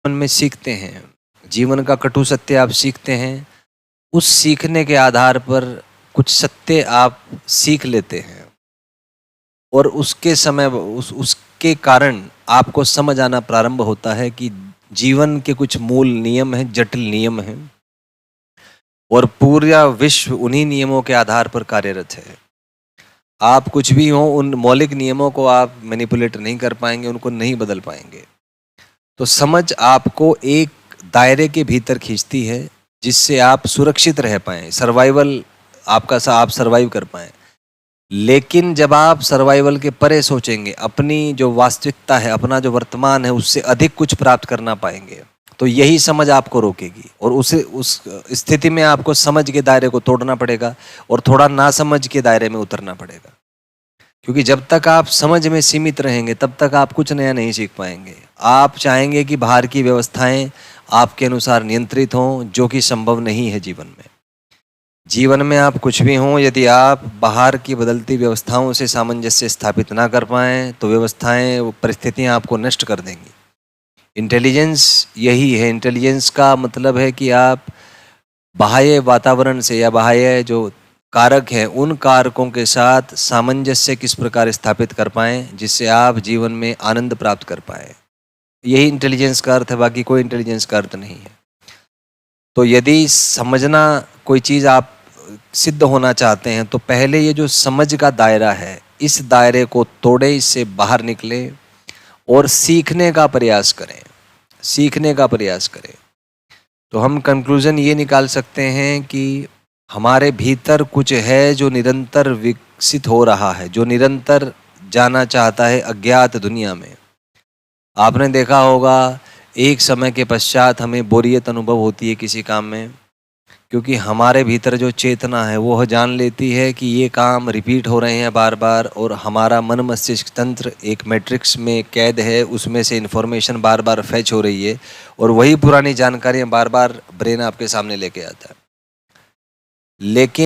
जीवन में सीखते हैं, जीवन का कटु सत्य आप सीखते हैं, उस सीखने के आधार पर कुछ सत्य आप सीख लेते हैं और उसके समय उसके कारण आपको समझ आना प्रारंभ होता है कि जीवन के कुछ मूल नियम हैं, जटिल नियम हैं और पूरा विश्व उन्हीं नियमों के आधार पर कार्यरत है। आप कुछ भी हो, उन मौलिक नियमों को आप मैनिपुलेट नहीं कर पाएंगे, उनको नहीं बदल पाएंगे। तो समझ आपको एक दायरे के भीतर खींचती है जिससे आप सुरक्षित रह पाएं, सर्वाइवल आप सर्वाइव कर पाएं। लेकिन जब आप सर्वाइवल के परे सोचेंगे, अपनी जो वास्तविकता है, अपना जो वर्तमान है, उससे अधिक कुछ प्राप्त करना पाएंगे, तो यही समझ आपको रोकेगी और उस स्थिति में आपको समझ के दायरे को तोड़ना पड़ेगा और थोड़ा नासमझ के दायरे में उतरना पड़ेगा। क्योंकि जब तक आप समझ में सीमित रहेंगे तब तक आप कुछ नया नहीं सीख पाएंगे। आप चाहेंगे कि बाहर की व्यवस्थाएं आपके अनुसार नियंत्रित हों, जो कि संभव नहीं है जीवन में। जीवन में आप कुछ भी हों, यदि आप बाहर की बदलती व्यवस्थाओं से सामंजस्य स्थापित ना कर पाएं तो व्यवस्थाएं, परिस्थितियां आपको नष्ट कर देंगी। इंटेलिजेंस यही है। इंटेलिजेंस का मतलब है कि आप बाह्य वातावरण से या बाह्य जो कारक हैं, उन कारकों के साथ सामंजस्य किस प्रकार स्थापित कर पाएं जिससे आप जीवन में आनंद प्राप्त कर पाएं। यही इंटेलिजेंस का अर्थ है, बाकी कोई इंटेलिजेंस का अर्थ नहीं है। तो यदि समझना कोई चीज़ आप सिद्ध होना चाहते हैं तो पहले ये जो समझ का दायरा है, इस दायरे को तोड़े, इससे बाहर निकले और सीखने का प्रयास करें, सीखने का प्रयास करें। तो हम कंक्लूजन ये निकाल सकते हैं कि हमारे भीतर कुछ है जो निरंतर विकसित हो रहा है, जो निरंतर जाना चाहता है अज्ञात दुनिया में। आपने देखा होगा एक समय के पश्चात हमें बोरियत अनुभव होती है किसी काम में, क्योंकि हमारे भीतर जो चेतना है वो जान लेती है कि ये काम रिपीट हो रहे हैं बार बार और हमारा मन मस्तिष्क तंत्र एक मैट्रिक्स में कैद है, उसमें से इन्फॉर्मेशन बार बार फैच हो रही है और वही पुरानी जानकारियाँ बार बार ब्रेन आपके सामने लेके आता है। लेकिन